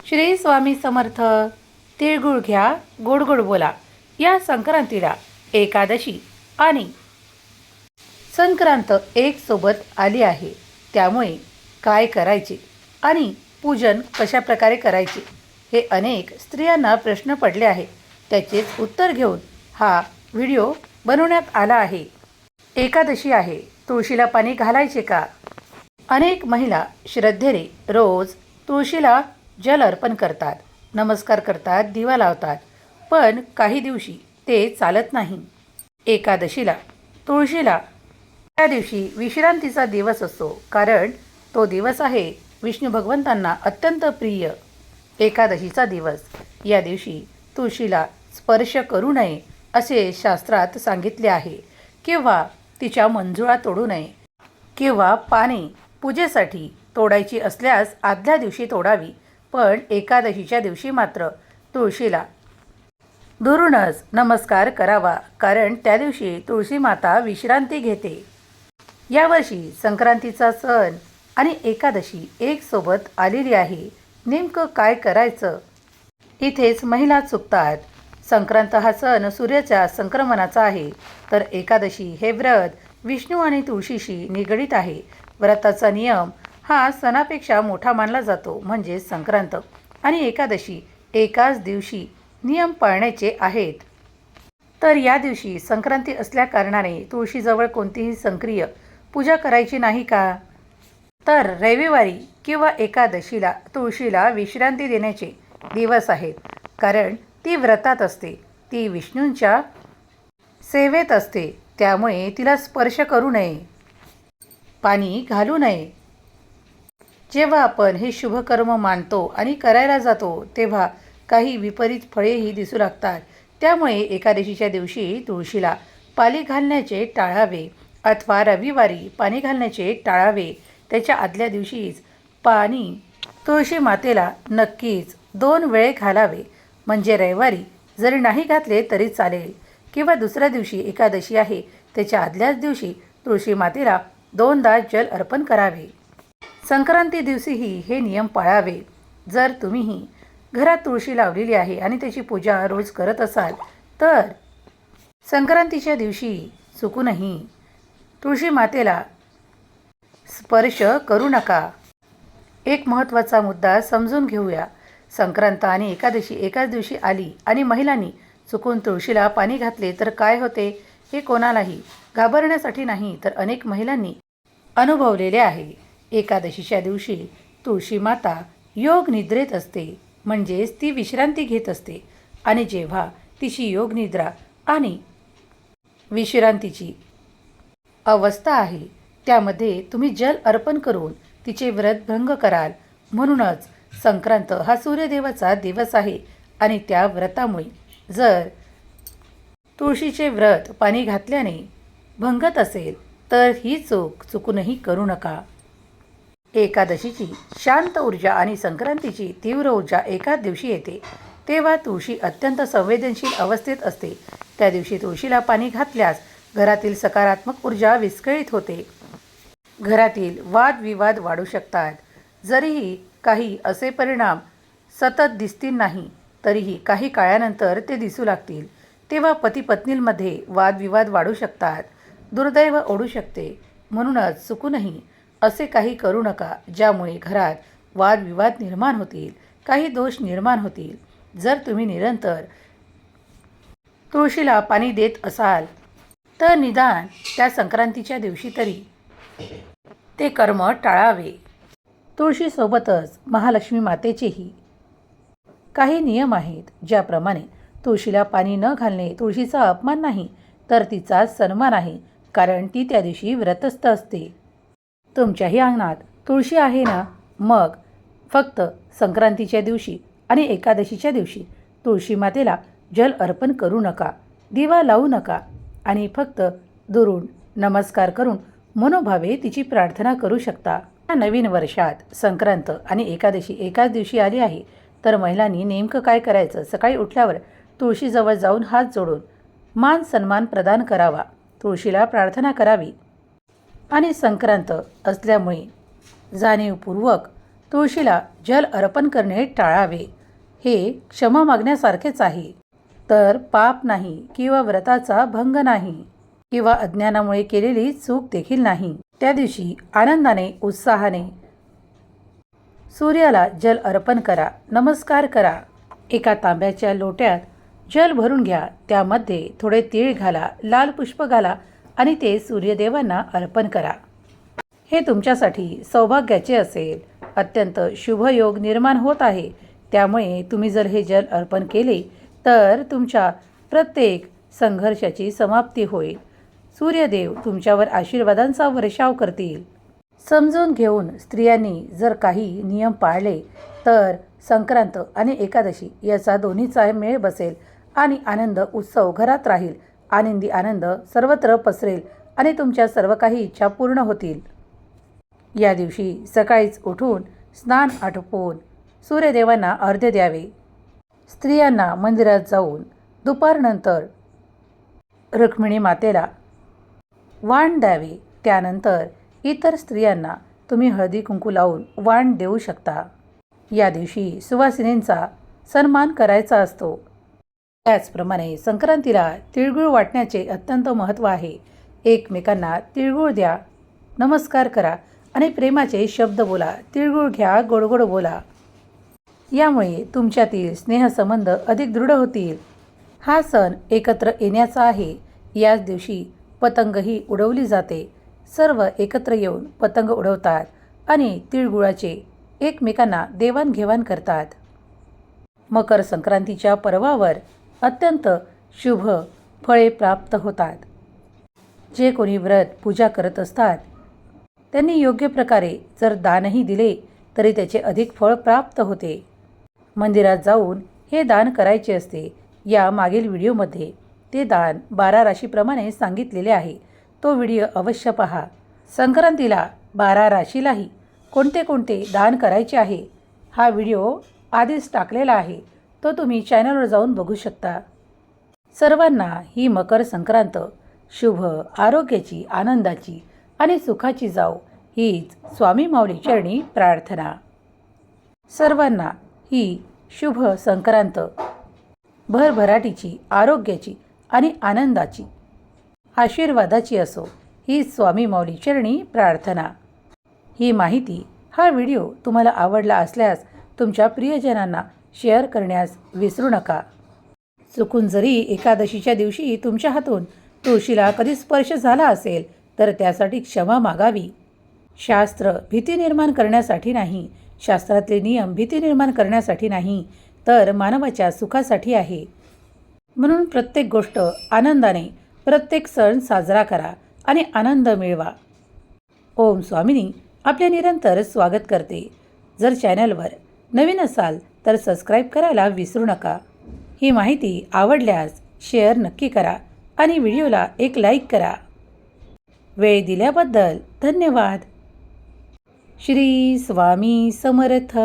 श्री स्वामी समर्थ. तिळगुळ घ्या, गोड गोड बोला. या संक्रांतीला एकादशी आणि संक्रांत एक सोबत आली आहे. त्यामुळे काय करायचे आणि पूजन कशा प्रकारे करायचे हे अनेक स्त्रियांना प्रश्न पडले आहेत. त्याचेच उत्तर घेऊन हा व्हिडिओ बनवण्यात आला आहे. एकादशी आहे, तुळशीला पाणी घालायचे का? अनेक महिला श्रद्धेने रोज तुळशीला जल अर्पण करतात, नमस्कार करतात, दिवा लावतात. पण काही दिवशी ते चालत नाही. एकादशीला तुळशीला त्या दिवशी विश्रांतीचा दिवस असतो, कारण तो दिवस आहे विष्णू भगवंतांना अत्यंत प्रिय एकादशीचा दिवस. या दिवशी तुळशीला स्पर्श करू नये असे शास्त्रात सांगितले आहे, किंवा तिच्या मंजुळा तोडू नये, किंवा पाने पूजेसाठी तोडायची असल्यास आदल्या दिवशी तोडावी. पण एकादशीच्या दिवशी मात्र तुळशीला दुरूनच नमस्कार करावा, कारण त्या दिवशी तुळशी माता विश्रांती घेते. यावर्षी संक्रांतीचा सण आणि एकादशी एक सोबत आलेली आहे. नेमकं काय करायचं? इथेच महिला चुकतात. संक्रांत हा सण सूर्याच्या संक्रमणाचा आहे, तर एकादशी हे व्रत विष्णू आणि तुळशीशी निगडीत आहे. व्रताचा नियम हा सणापेक्षा मोठा मानला जातो. म्हणजे संक्रांत आणि एकादशी एकाच दिवशी नियम पाळण्याचे आहेत. तर या दिवशी संक्रांती असल्याकारणाने तुळशीजवळ कोणतीही सक्रिय पूजा करायची नाही का? तर रविवारी किंवा एकादशीला तुळशीला विश्रांती देण्याचे दिवस आहेत, कारण ती व्रतात असते, ती विष्णूंच्या सेवेत असते. त्यामुळे तिला स्पर्श करू नये, पाणी घालू नये. जेव्हा आपण हे शुभकर्म मानतो आणि करायला जातो, तेव्हा काही विपरीत फळेही दिसू लागतात. त्यामुळे एकादशीच्या दिवशी तुळशीला पाणी घालण्याचे टाळावे, अथवा रविवारी पाणी घालण्याचे टाळावे. त्याच्या आदल्या दिवशीच पाणी तुळशी मातेला नक्कीच 2 वेळे घालावे. म्हणजे रविवारी जरी नाही घातले तरी चालेल, किंवा दुसऱ्या दिवशी एकादशी आहे त्याच्या आदल्याच दिवशी तुळशी मातेला 2दा जल अर्पण करावे. संक्रांती दिवशीही हे नियम पाळावे. जर तुम्हीही घरात तुळशी लावलेली आहे आणि त्याची पूजा रोज करत असाल, तर संक्रांतीच्या दिवशी चुकूनही तुळशी मातेला स्पर्श करू नका. एक महत्त्वाचा मुद्दा समजून घेऊया. संक्रांत आणि एकादशी एकाच दिवशी आली आणि महिलांनी चुकून तुळशीला पाणी घातले तर काय होते हे कोणालाही घाबरण्यासाठी नाही, तर अनेक महिलांनी अनुभवलेले आहे. एकादशीच्या दिवशी तुळशी माता योग निद्रेत असते, म्हणजेच ती विश्रांती घेत असते. आणि जेव्हा तिची योग निद्रा आणि विश्रांतीची अवस्था आहे, त्यामध्ये तुम्ही जल अर्पण करून तिचे व्रत भंग कराल. म्हणूनच संक्रांत हा सूर्यदेवाचा दिवस आहे, आणि त्या व्रतामुळे जर तुळशीचे व्रत पाणी घातल्याने भंगत असेल, तर ही चुकूनही करू नका. एकादशीची शांत ऊर्जा आणि संक्रांतीची तीव्र ऊर्जा एकाच दिवशी येते, तेव्हा तुळशी अत्यंत संवेदनशील अवस्थेत असते. त्या दिवशी तुळशीला पाणी घातल्यास घरातील सकारात्मक ऊर्जा विस्कळीत होते. घरातील वादविवाद वाढू शकतात. जरीही काही असे परिणाम सतत दिसतील नाही, तरीही काही काळानंतर ते दिसू लागतील. तेव्हा पती पत्नींमध्ये वादविवाद वाढू शकतात, दुर्दैव ओढू शकते. म्हणूनच चुकूनही असे काही करू नका, ज्यामुळे घरात वादविवाद निर्माण होतील, काही दोष निर्माण होतील. जर तुम्ही निरंतर तुळशीला पाणी देत असाल, तर निदान त्या संक्रांतीच्या दिवशी तरी ते कर्म टाळावे. तुळशीसोबतच महालक्ष्मी मातेचेही काही नियम आहेत, ज्याप्रमाणे तुळशीला पाणी न घालणे तुळशीचा अपमान नाही, तर तिचा सन्मान आहे, कारण ती त्या दिवशी व्रतस्थ असते. तुमच्याही अंगणात तुळशी आहे ना? मग फक्त संक्रांतीच्या दिवशी आणि एकादशीच्या दिवशी तुळशी मातेला जल अर्पण करू नका, दिवा लावू नका, आणि फक्त दुरून नमस्कार करून मनोभावे तिची प्रार्थना करू शकता. या नवीन वर्षात संक्रांत आणि एकादशी एकाच दिवशी आली आहे, तर महिलांनी नेमकं काय करायचं? सकाळी उठल्यावर तुळशीजवळ जाऊन हात जोडून मान सन्मान प्रदान करावा, तुळशीला प्रार्थना करावी. आणि संक्रांत असल्यामुळे जाणीवपूर्वक तुळशीला जल अर्पण करणे टाळावे. हे क्षमा मागण्यासारखेच आहे. तर पाप नाही किंवा व्रताचा भंग नाही किंवा अज्ञानामुळे केलेली चूक देखील नाही. त्या दिवशी आनंदाने उत्साहाने सूर्याला जल अर्पण करा, नमस्कार करा. एका तांब्याच्या लोट्यात जल भरून घ्या. त्यामध्ये थोडे तीळ घाला, लाल पुष्प घाला आणि ते सूर्यदेवांना अर्पण करा. हे तुमच्यासाठी सौभाग्याचे असेल. अत्यंत शुभयोग निर्माण होत आहे. त्यामुळे तुम्ही जर हे जल अर्पण केले तर तुमच्या प्रत्येक संघर्षाची समाप्ती होईल. सूर्यदेव तुमच्यावर आशीर्वादांचा वर्षाव करतील. समजून घेऊन स्त्रियांनी जर काही नियम पाळले तर संक्रांत आणि एकादशी याचा दोन्हीचा मेळ बसेल आणि आनंद उत्सव घरात राहील. आनंदी आनंद सर्वत्र पसरेल आणि तुमच्या सर्व काही इच्छा पूर्ण होतील. या दिवशी सकाळीच उठून स्नान आटोपून सूर्यदेवांना अर्घ्य द्यावे. स्त्रियांना मंदिरात जाऊन दुपारनंतर रुक्मिणी मातेला वाण द्यावे. त्यानंतर इतर स्त्रियांना तुम्ही हळदी कुंकू लावून वाण देऊ शकता. या दिवशी सुवासिनींचा सन्मान करायचा असतो. त्याचप्रमाणे संक्रांतीला तिळगुळ वाटण्याचे अत्यंत महत्त्व आहे. एकमेकांना तिळगुळ द्या, नमस्कार करा आणि प्रेमाचे शब्द बोला. तिळगुळ घ्या, गोडगोड बोला. यामुळे तुमच्यातील स्नेहसंबंध अधिक दृढ होतील. हा सण एकत्र येण्याचा आहे. याच दिवशी पतंगही उडवली जाते. सर्व एकत्र येऊन पतंग उडवतात आणि तिळगुळाचे एकमेकांना देवाणघेवाण करतात. मकर संक्रांतीच्या पर्वावर अत्यंत शुभ फळे प्राप्त होतात. जे कोणी व्रत पूजा करत असतात त्यांनी योग्य प्रकारे जर दानही दिले तरी त्याचे अधिक फळ प्राप्त होते. मंदिरात जाऊन हे दान करायचे असते. या मागील व्हिडिओमध्ये ते दान 12 राशीप्रमाणे सांगितलेले आहे. तो व्हिडिओ अवश्य पहा. संक्रांतीला 12 राशीलाही कोणते कोणते दान करायचे आहे हा व्हिडिओ आधीच टाकलेला आहे. तो तुम्ही चॅनलवर जाऊन बघू शकता. सर्वांना ही मकर संक्रांत शुभ, आरोग्याची, आनंदाची आणि सुखाची जाओ हीच स्वामी माऊली चरणी प्रार्थना. सर्वांना ही शुभ संक्रांत भरभराटीची, आरोग्याची आणि आनंदाची, आशीर्वादाची असो ही स्वामी माऊली चरणी प्रार्थना. ही माहिती, हा व्हिडिओ तुम्हाला आवडला असल्यास तुमच्या प्रियजनांना शेअर करण्यास विसरू नका. चुकून जरी एकादशीच्या दिवशी तुमच्या हातून तुळशीला कधी स्पर्श झाला असेल तर त्यासाठी क्षमा मागावी. शास्त्र भीती निर्माण करण्यासाठी नाही, शास्त्रातले नियम भीती निर्माण करण्यासाठी नाही, तर मानवाच्या सुखासाठी आहे. म्हणून प्रत्येक गोष्ट आनंदाने, प्रत्येक सण साजरा करा आणि आनंद मिळवा. ओम स्वामिनी आपले निरंतर स्वागत करते. जर चॅनलवर नवीन असाल तर सबस्क्राईब करायला विसरू नका. ही माहिती आवडल्यास शेअर नक्की करा आणि व्हिडिओला एक लाईक करा. वेळ दिल्याबद्दल धन्यवाद. श्री स्वामी समर्थ.